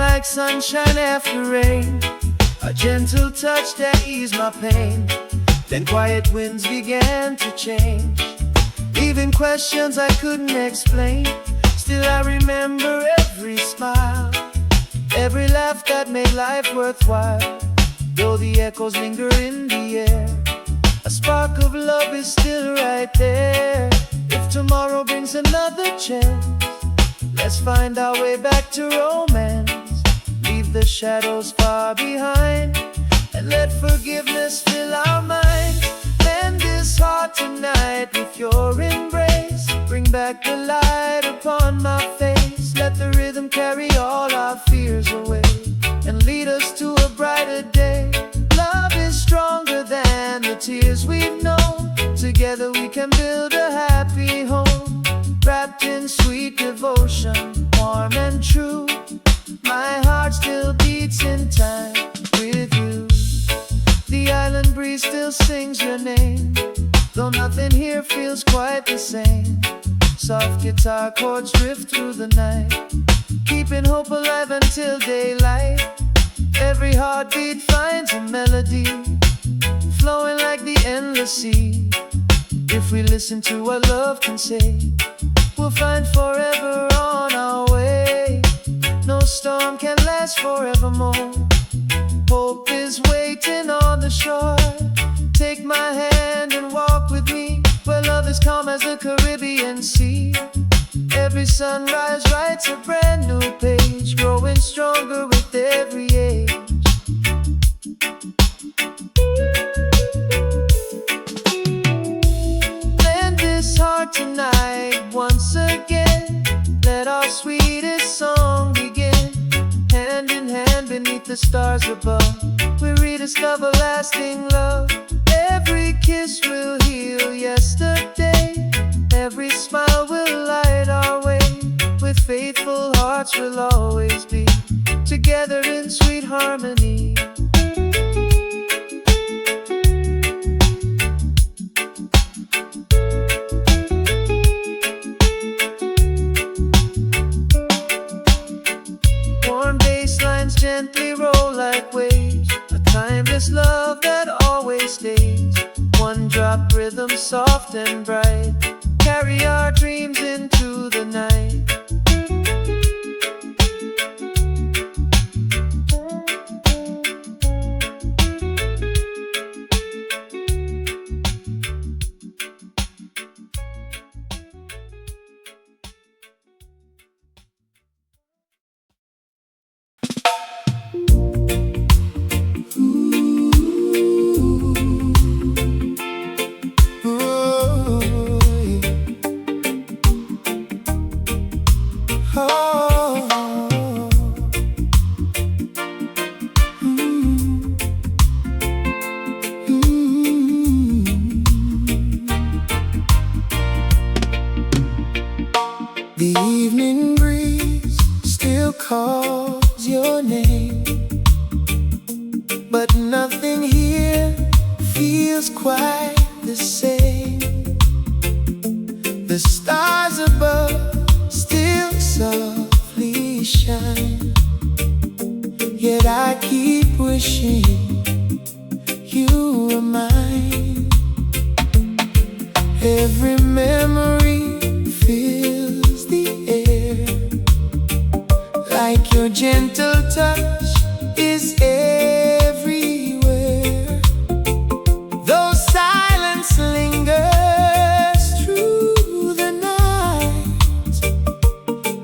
like sunshine after rain, a gentle touch that eased my pain. Then quiet winds began to change, leaving questions I couldn't explain. Still I remember every smile, every laugh that made life worthwhile. Though the echoes linger in the air, a spark of love is still right there. If tomorrow brings another chance, let's find our way back to romance. Leave the shadows far behind, and let forgiveness fill our minds. Mend this heart tonight with your embrace. Bring back the light upon my face. Let the rhythm carry all our fears away, and lead us to a brighter day. Love is stronger than the tears we've known. Together we can build a happy home, wrapped in sweet devotion, warm and true. My heart still beats in time with you. The island breeze still sings your name, though nothing here feels quite the same. Soft guitar chords drift through the night, keeping hope alive until daylight. Every heartbeat finds a melody, flowing like the endless sea. If we listen to what love can say, we'll find forever on our way. No storm can last forevermore. Hope is waiting on the shore. Take my hand and walk with me, where love is calm as the Caribbean Sea. Every sunrise writes a brand new page, growing stronger with every age. Lend this heart tonight once again. Let our sweetest song begin. Hand in hand beneath the stars above, we rediscover lasting love. Every kiss will heal yesterday, every smile will light our way. With faithful hearts we'll always be together in sweet harmony. Warm basslines gently roll like waves, a timeless love that always stays. One drop rhythm soft and bright, carry our dreams into the night. The evening breeze still calls your name, but nothing here feels quite the same. The stars above still softly shine, yet I keep wishing you were mine. Every memory fills the air, like your gentle touch is everywhere. Though silence lingers through the night,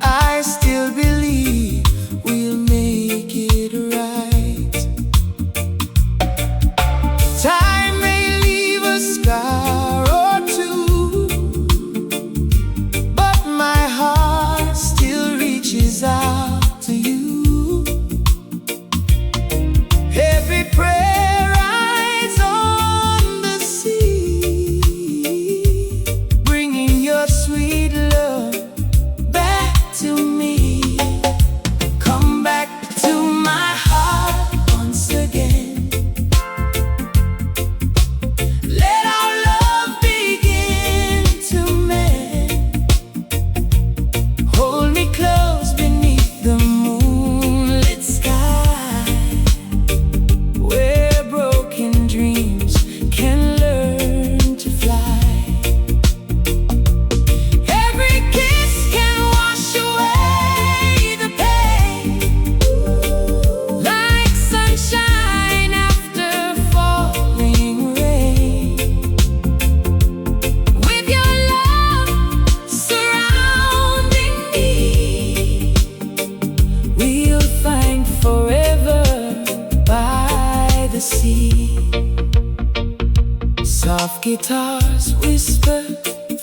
I still believe we'll make it right. Time may leave a scar or two, but my heart still reaches out to you. sea. Soft guitars whisper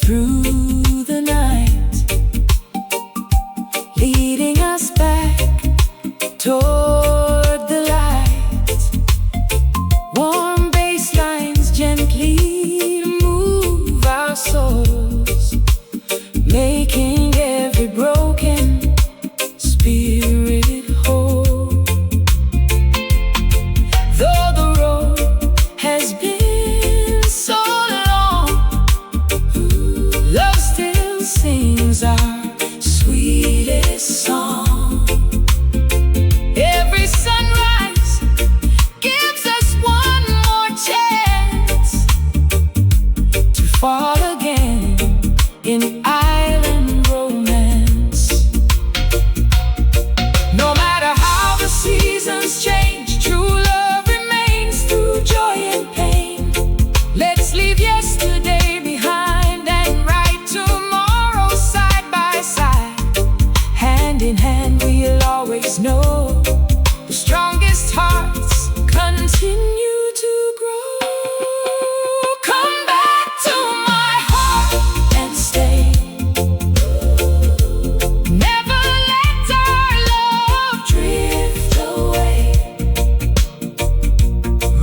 through the night, leading us back toward the light. Warm basslines gently move our souls, making every broken spirit whole. Though the road has been so long, love still sings our sweetest song. Every sunrise gives us one more chance to fall again in island romance. No matter how the seasons change, true love remains through joy and pain. Let's leave yesterday behind and write tomorrow side by side. Hand in hand we'll always know the strongest hearts continue to grow. Come back to my heart and stay. Never let our love drift away.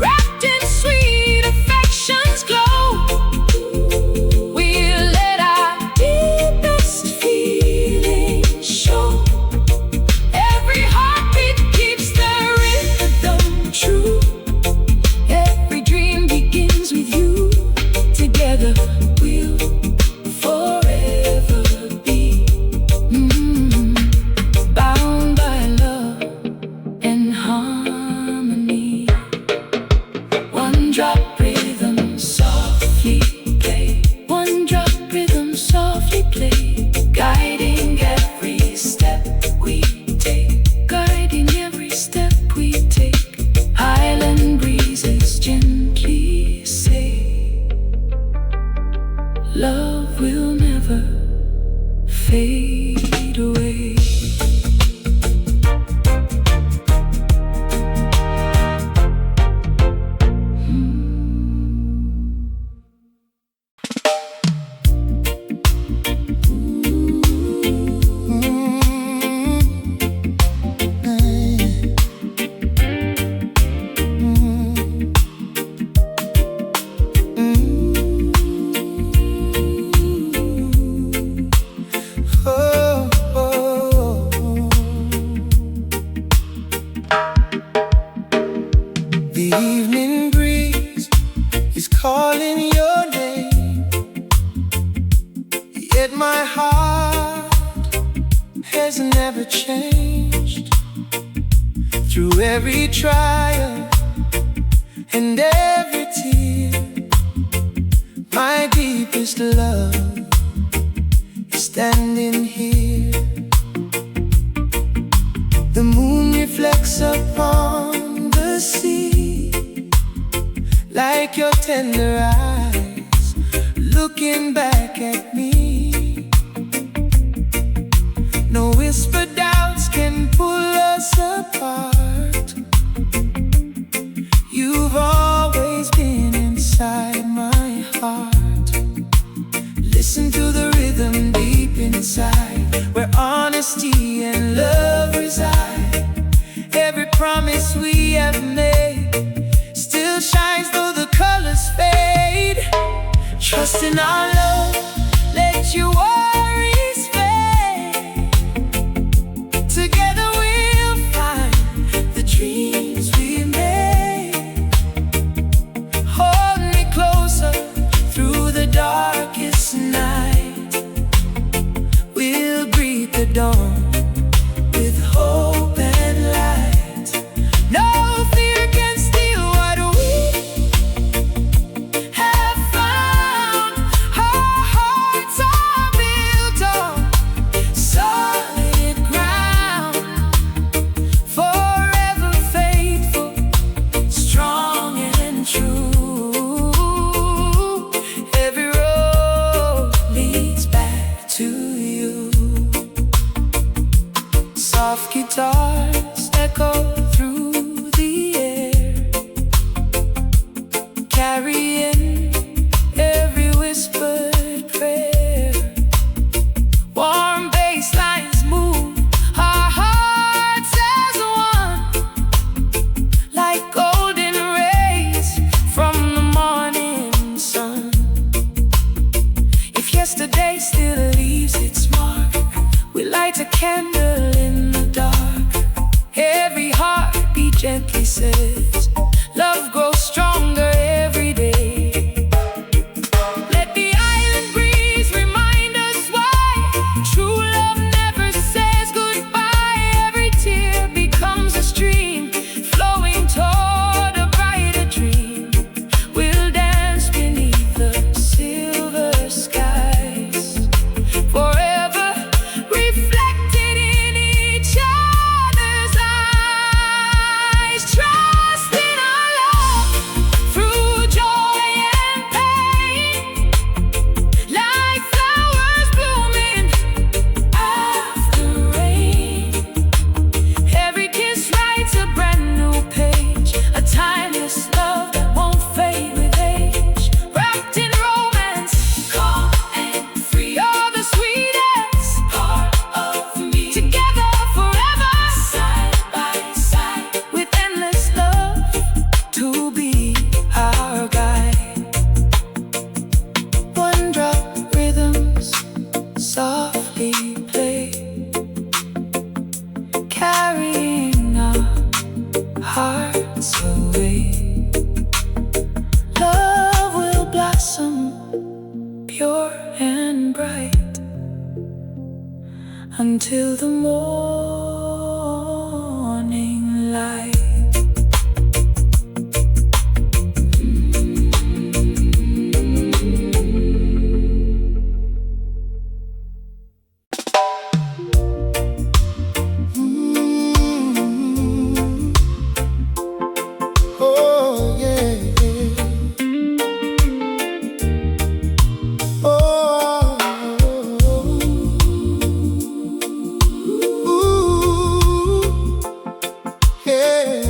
Wrapped in sweet affection's glow, we'll let our deepest feelings show. Every heartbeat keeps the rhythm true. Every dream begins with you. Together we'll forever be bound by love and harmony. One drop rhythm softly play. One drop rhythm softly play. Guiding every step we take. Guiding every step we take. Island breezes gently say, love will never fade away. Oh, oh, oh. The evening breeze is calling your name, yet my heart has never changed. Through every trial and every tear, my deepest love is standing here. The moon reflects upon the sea, like your tender eyes looking back at me. No whispered doubts can pull us apart. You've always been inside my heart. Listen to the rhythm deep inside, where honesty and love reside. Every promise we have made still shines though the colors fade. Trust in our love, let your worries fade. Together we'll find the dreams we made. Hold me closer through the darkest night. We'll greet the dawn with hope and light. No fear can steal what we have found. gently says, love grows stronger every day. Let the island breeze remind us why true love never says goodbye. Every tear becomes a stream flowing toward a brighter dream. We'll dance beneath the silver skies, forever reflected in each other's eyes. Trust in our love through joy and pain, like flowers blooming after rain. Every kiss writes a brand new page, a timeless love that won't fade with age. Wrapped in romance, calm and free, you're the sweetest part of me. Together forever, side by side, with endless love to be our guide. One drop rhythms softly play, carrying our hearts away. Love will blossom pure and bright until the morning light. Oh, yeah. Oh, ooh, yeah.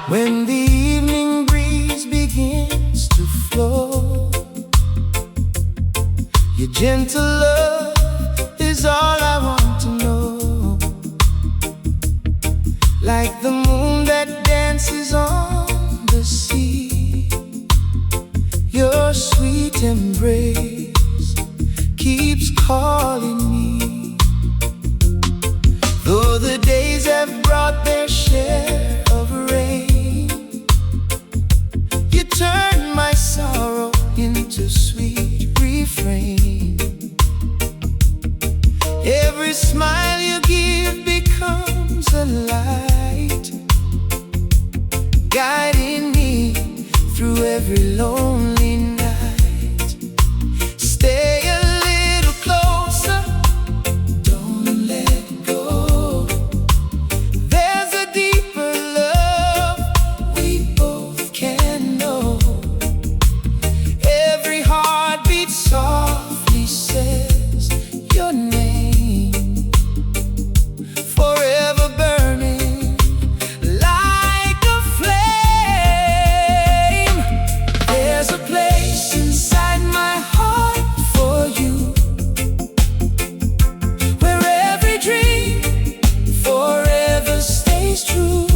When the evening breeze begins to flow, your gentle love is all I want to know. Like the moon that dances on the sea, your sweet embrace keeps calling me. Though the days have brought their share of rain, you turn my sorrow into sweet refrain. Every smile you give becomes a light, guiding me through every lonely night. Stay a little closer, don't let go. There's a deeper love we both can know. Every heartbeat softly says your name, forever burning like a flame. There's a place inside my heart for you, where every dream forever stays true.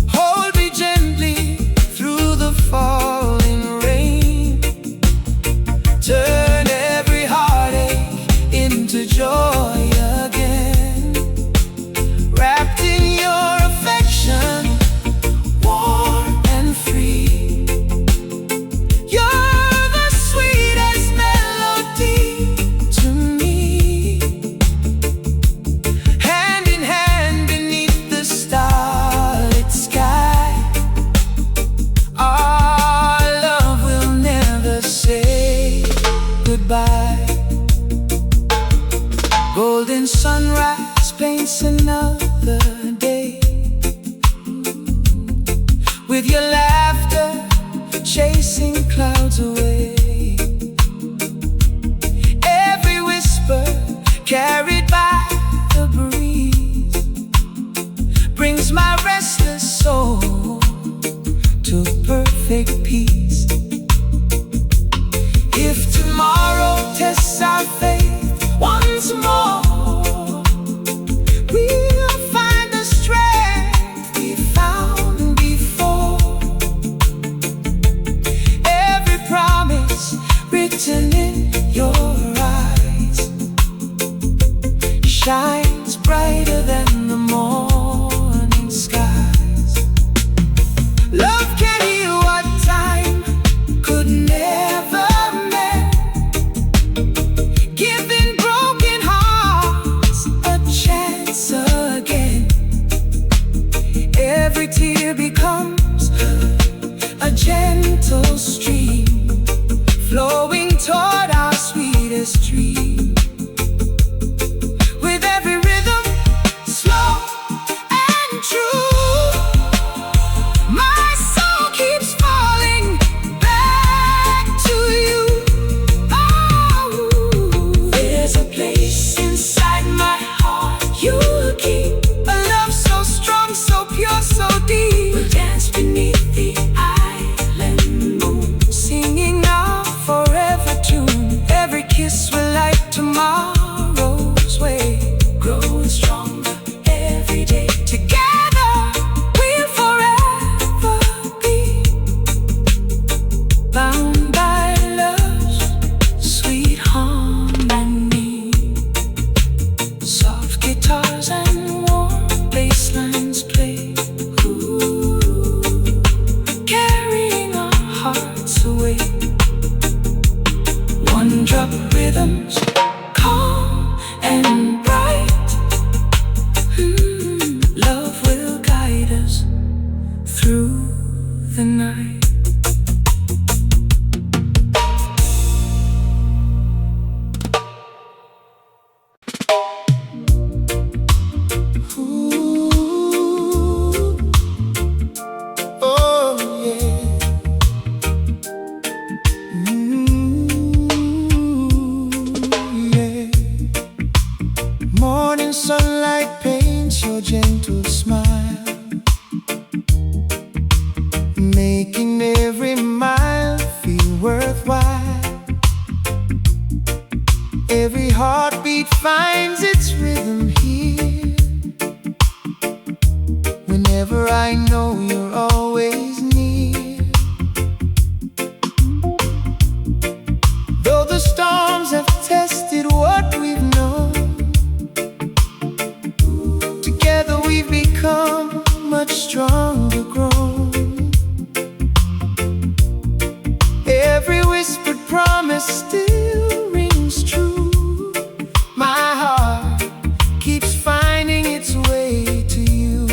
Hold me gently through the falling rain, turn every heartache into joy again. Wrapped in your affection, warm and free, you're the sweetest melody to me. Hand in hand beneath the starlit sky, our love will never say goodbye. Golden sunrise paints another day, with your laughter chasing clouds away. Every whisper carried by the breeze brings my restless soul to perfect peace. If tomorrow tests our faith once more, we'll find the strength we found before. Every promise dream. With every rhythm, slow and true, my soul keeps falling back to you. Oh, there's a place inside my heart you keep, a love so strong, so pure, so deep. We'll dance beneath the island moon, singing our forever tune. Every kiss will light tomorrow's way, growing stronger every day. Together we'll forever be bound by love's sweet harmony. Soft guitars and warm basslines play, ooh, carrying our hearts away. One drop rhythms, calm and bright. Love will guide us through the night. Ooh, oh yeah. Yeah. Morning sunlight paints your gentle smile, making every mile feel worthwhile. Every heartbeat finds its rhythm here. Whenever I know you're always near. Though the storms have tested what we've known, together we've become much stronger grown. Every whispered promise still rings true. My heart keeps finding its way to you.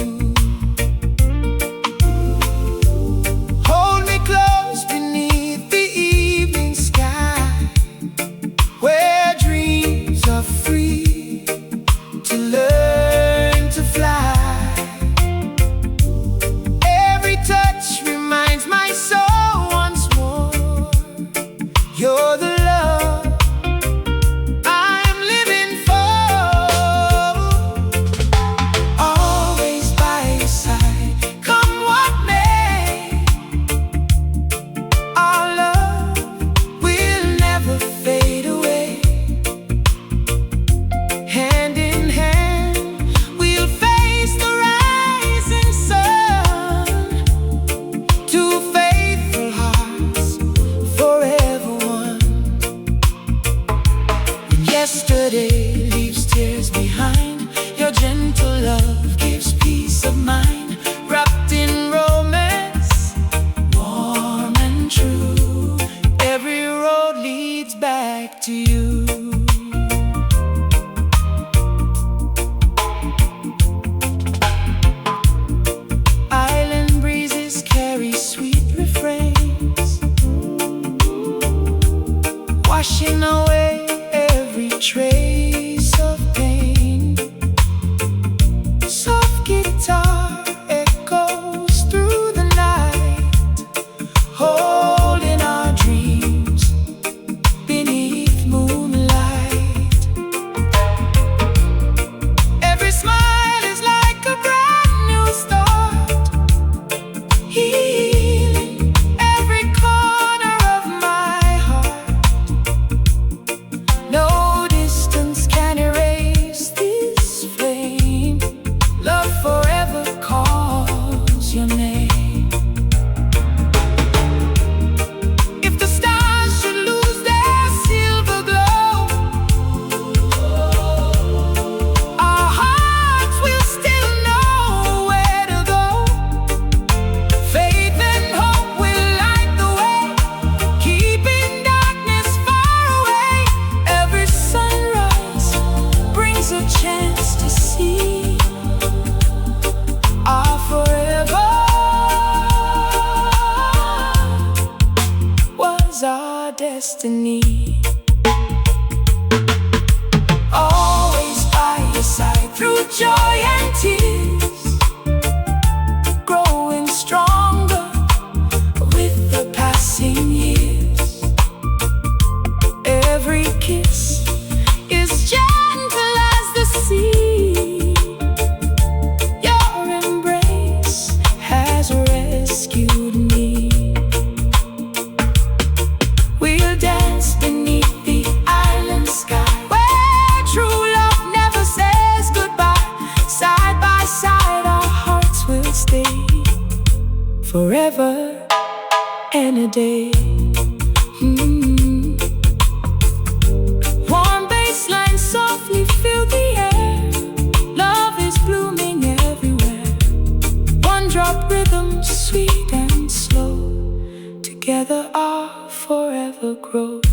Hold me close beneath the evening sky, where dreams are free to learn to fly. Every touch reminds my soul once more, you're the love I'm living for. Always by your side, come what may. Our love will never fade away. Hand in hand, we'll face the rising sun. Two faithful hearts, forever one. When yesterday leaves tears behind, your gentle love gives peace of mind. Wrapped in romance, warm and true, every road leads back to you. Island breezes carry sweet refrains, washing away every trace of pain. Soft guitar echoes through the night, holding our dreams beneath moonlight. Every smile is like a brand new start, healing every corner of my heart. No distance can erase this flame. Love forever calls your name. If the stars should lose their silver glow, our hearts will still know where to go. Faith and hope will light the way, keeping darkness far away. Every sunrise brings a chance to see our forever was our destiny. day. Warm basslines softly fill the air. Love is blooming everywhere. One drop rhythm, sweet and slow. Together our forever grows.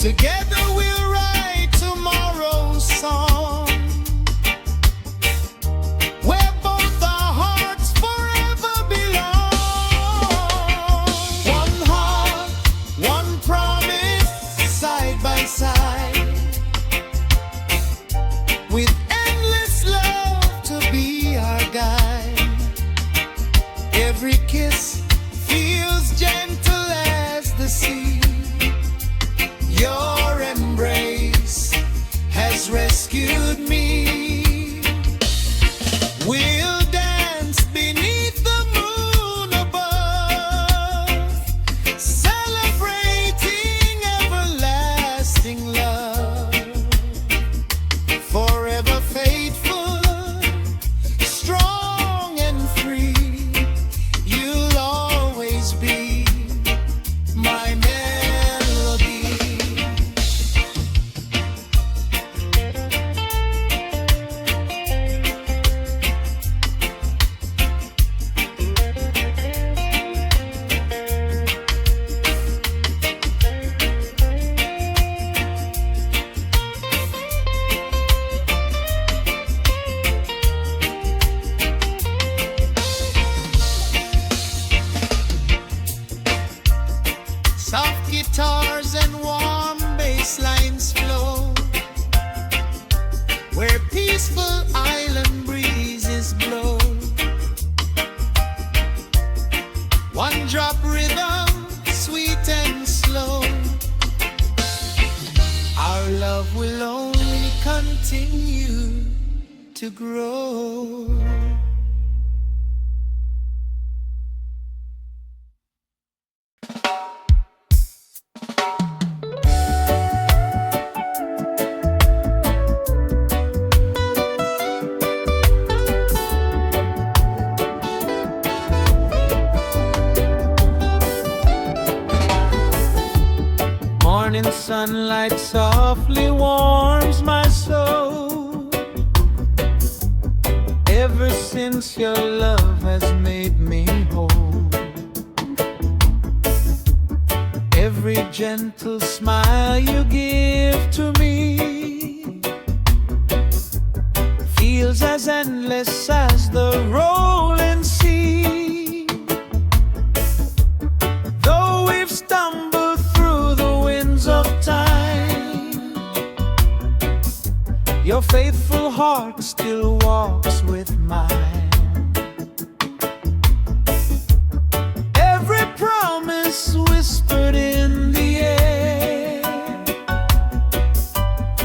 Together we'll ride tomorrow. to grow. Morning sunlight softly warms my soul. Ever since your love has made me whole. Every gentle smile you give to me feels as endless as the rolling sea. Though we've stumbled through the winds of time, your faithful heart still walks with mine. Every promise whispered in the air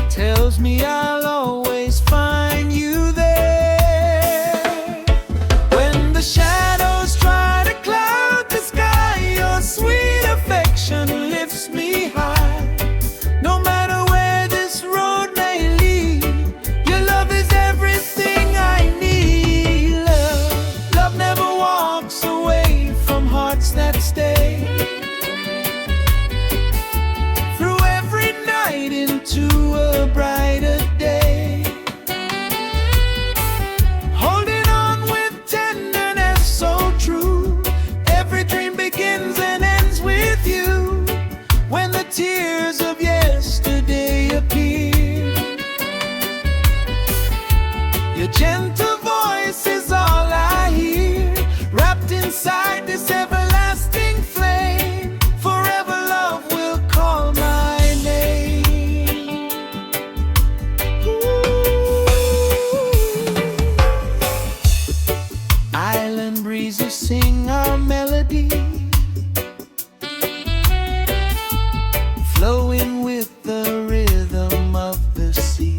tells me I'll always find you there. When the shadows try to cloud the sky, your sweet affection lifts me high. No matter where this road may lead, your love is everything I need. Love never walks away from hearts that stay. Through every night into a brighter day, holding on with tenderness so true. Every dream begins and ends with you. When the tears of yesterday appear, your gentle voice is all I hear. Wrapped inside this everlasting flame, forever love will call my name. Ooh. Island breezes sing our melody, flowing with the rhythm of the sea.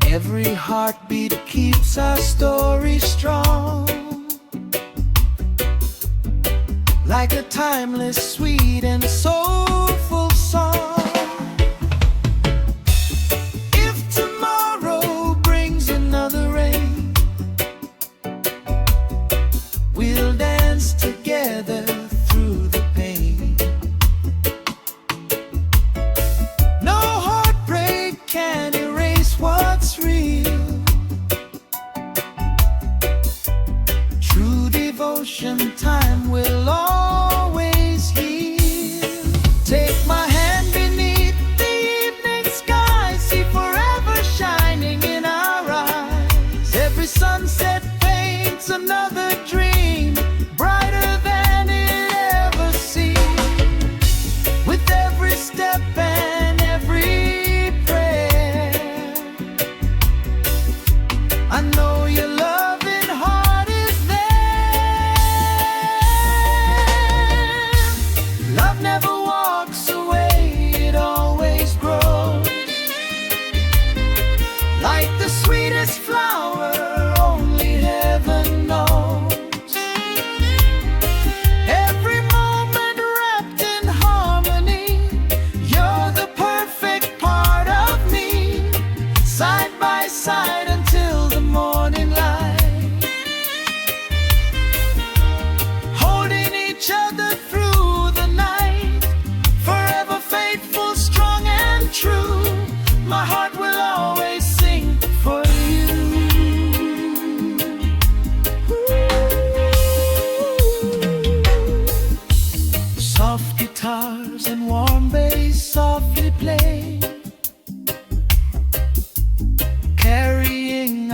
Every heartbeat keeps our story strong, like a timeless, sweet and soulful song. If tomorrow brings another rain, we'll dance together through the pain. No heartbreak can erase what's real. True devotion, time will always heal. Take my hand beneath the evening sky, see forever shining in our eyes. Every sunset paints another dream, brighter than it ever seemed. With every step and every prayer, I know your loving heart is there. Love never walks away, it always grows. Like the sweetest flower only heaven knows. Every moment wrapped in harmony, you're the perfect part of me. Side by side until the morning light, holding each other through the night. Forever faithful, strong and true, my heart will always sing for you. Soft guitars and warm bass softly play, carrying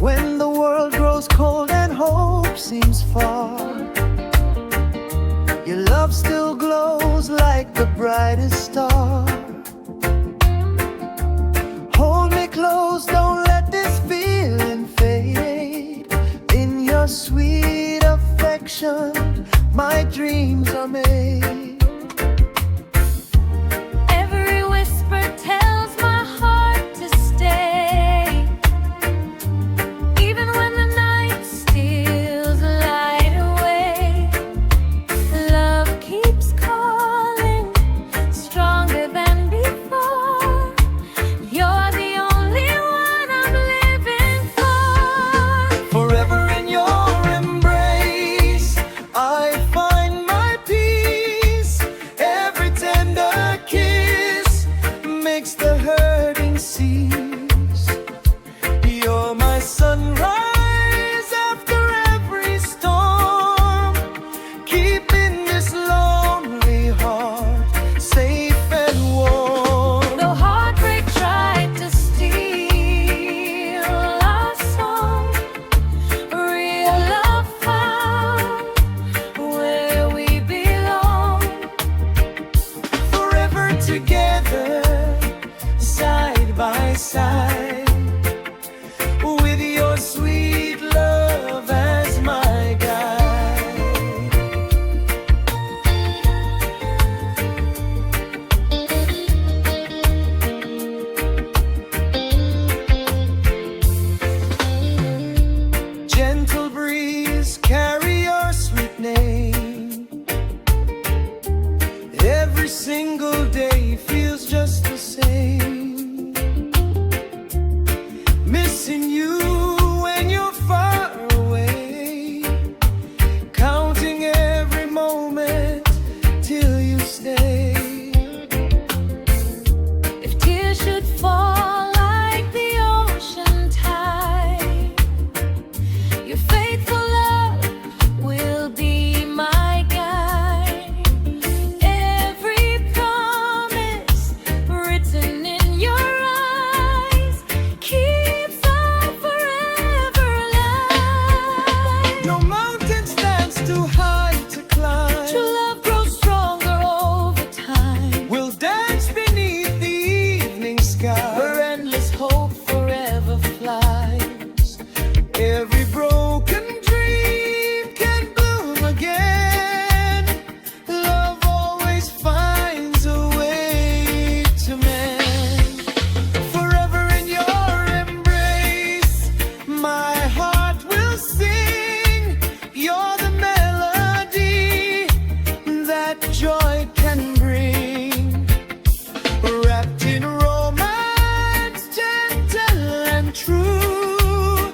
When the world grows cold and hope seems far, your love still glows like the brightest star. Hold me close, don't let this feeling fade. In your sweet affection, my dreams are made. Every whisper tells my heart to stay. Even when the night steals light away, love keeps calling, stronger than before. You're the only one I'm living for. Forever in your embrace, I find my peace. Every tender kiss makes the hurting cease. You're my sunrise after every storm, keeping this lonely heart safe and warm. Though heartbreak tried to steal our song, real love found where we belong. Forever together, side by side, with your sweet love as my guide. Gentle breeze, carry your sweet name. Every single day feels just the same. Missing you when you're far away, counting every moment till you stay. If tears should fall like the ocean tide, your faithful love will be my guide. Every promise written in your eyes keeps our forever alive. No mountain stands too high to climb. True love grows stronger over time. We'll dance beneath the evening sky, Where endless hope forever flies. every broken dream can bloom again. Love always finds a way to mend. Forever in your embrace, my heart will sing. You're the melody that joy can bring. Wrapped in romance, gentle and true.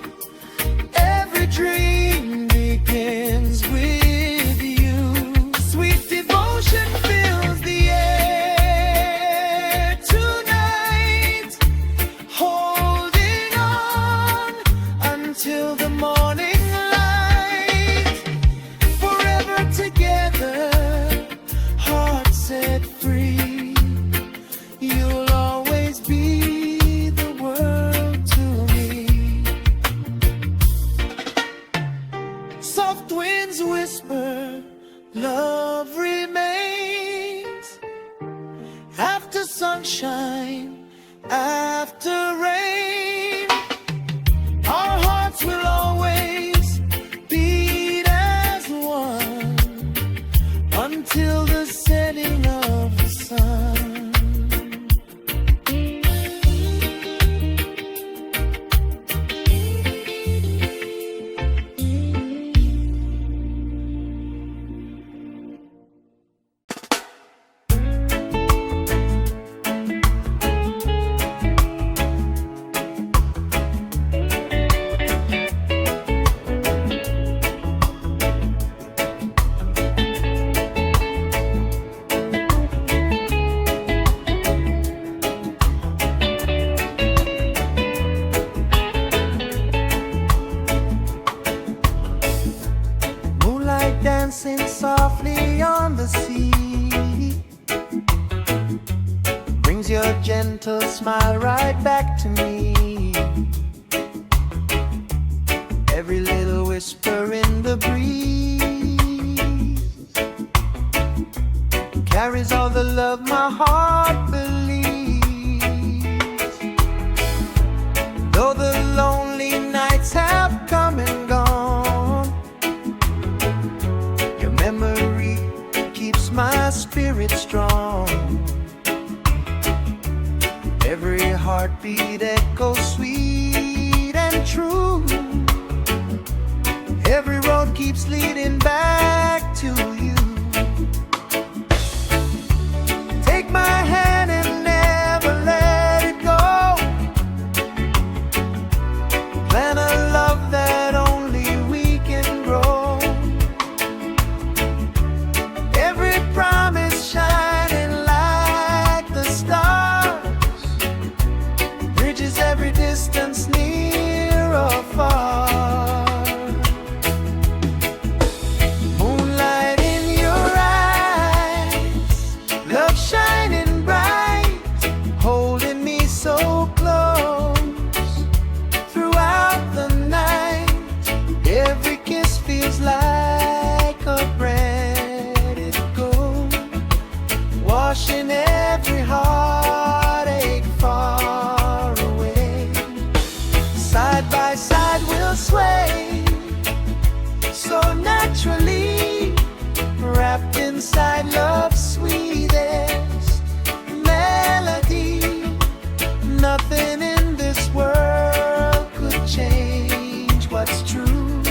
Every dream begins with you. Sweet devotion fills the air tonight, holding on until the morning light. Forever together, hearts set free. You'll always be the world to me. Soft winds whisper, love remains. After sunshine, after rain, our hearts will always beat as one until the setting of the sun. Moonlight dancing softly on the sea brings your gentle smile right back to me. whisper in the breeze carries all the love my heart believes. Though the lonely nights have come and gone, your memory keeps my spirit strong. Every heartbeat echoes sweet and true. Every road keeps leading back to you. Take my hand and never let it go. Plan a love that only we can grow. Every promise shining like the stars, bridges every distance near or far. Moonlight in your eyes, love shining bright, holding me so close throughout the night. Every kiss feels like a breath it goes, washing every heartache far away. Side by side we'll sway so naturally, wrapped inside love's sweetest melody. Nothing in this world could change what's true.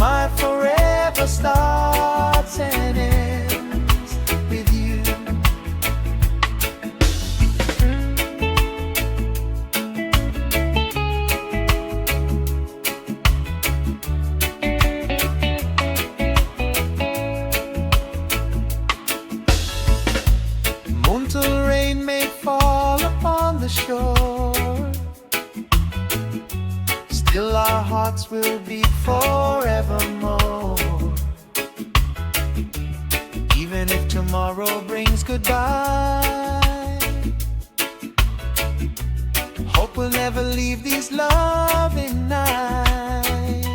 My forever starts and ends with you. Moon till rain may fall upon the shore, still our hearts will beat forevermore. Even if tomorrow brings goodbye, hope will never leave these loving nights.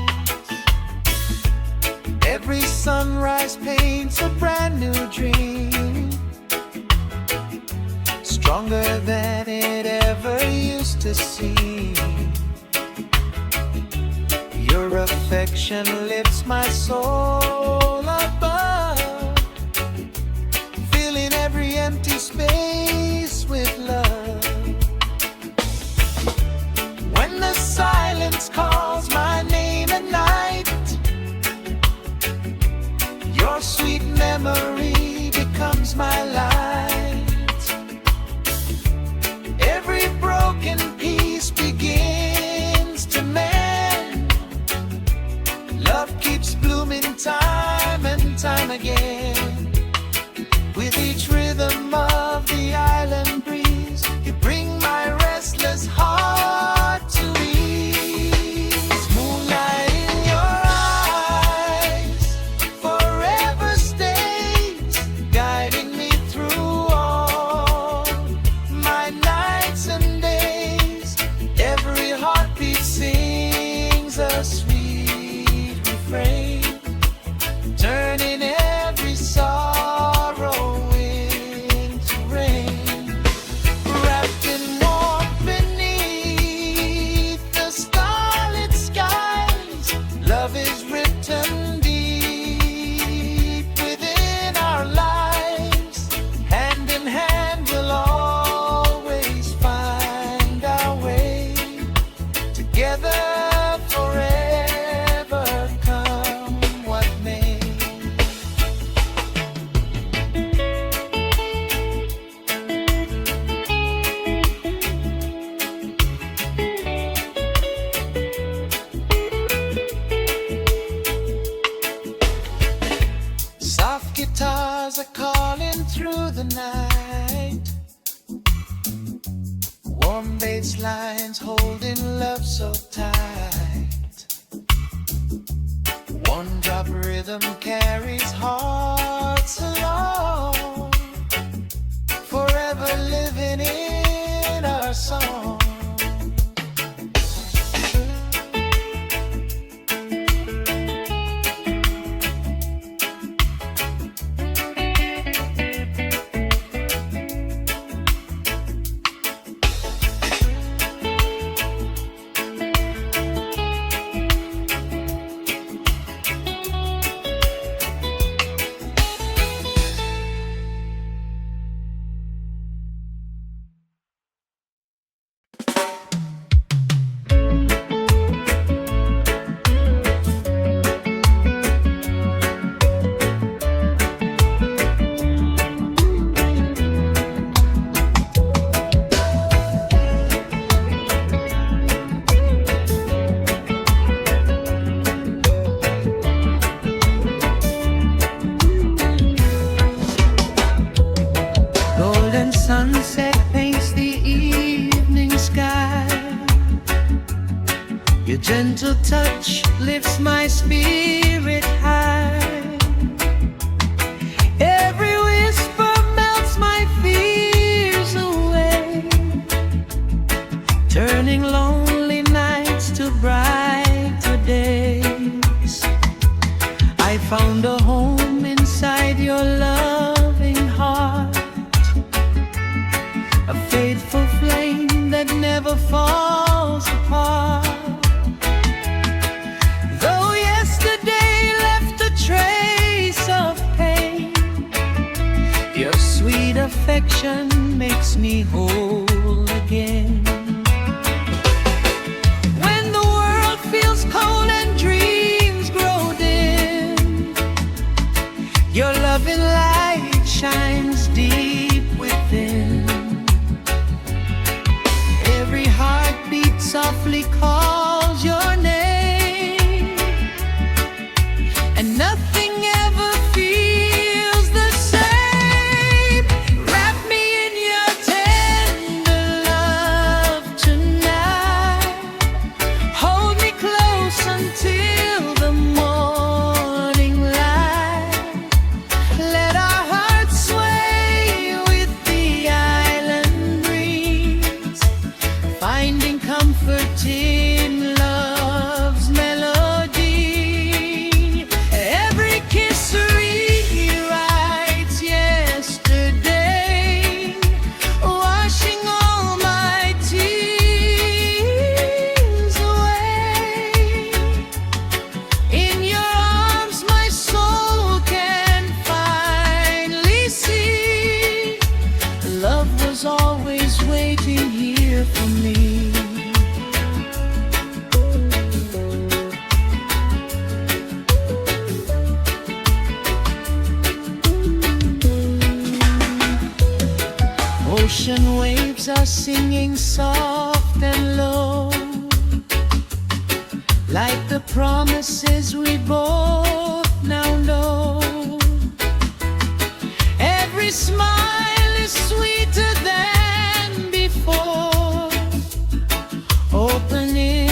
Every sunrise paints a brand new dream, stronger than it ever used to seem. Your affection lifts my soul above, filling every empty space with love. When the silence calls my name at night, your sweet memory becomes my light. Every broken piece begins to mend. Love keeps blooming time and time again. With each rhythm of the island breeze, you bring my restless heart to ease. Moonlight in your eyes forever stays, guiding me through all my nights and days. Every heartbeat sings a sweet refrain, turning every sorrow into rain. Wrapped in warmth beneath the starlit skies, love is written deep within our lives. Hand in hand we'll always find our way, together forever, come what may. Soft guitars are calling through the night, warm bass lines holding love so tight. One drop rhythm carries hearts along, forever living in our song. Your gentle touch lifts my spirit high. Every whisper melts my fears away, turning lonely nights to brighter days. I found a home inside your loving heart, a faithful flame that never falls apart. Though yesterday left a trace of pain, your sweet affection makes me whole again. When the world feels cold and dreams grow dim, your loving light shines deep within. Every heartbeat softly calls your name, and nothing ever feels the same. Wrap me in your tender love tonight. Hold me close until the morning light. Let our hearts sway with the island breeze, finding comfort in love's melody. Every kiss rewrites yesterday, washing all my tears away. In your arms my soul can finally see love was always waiting here for me. Ocean waves are singing soft and low, like the promises we both now know. Every smile is sweeter than before, opening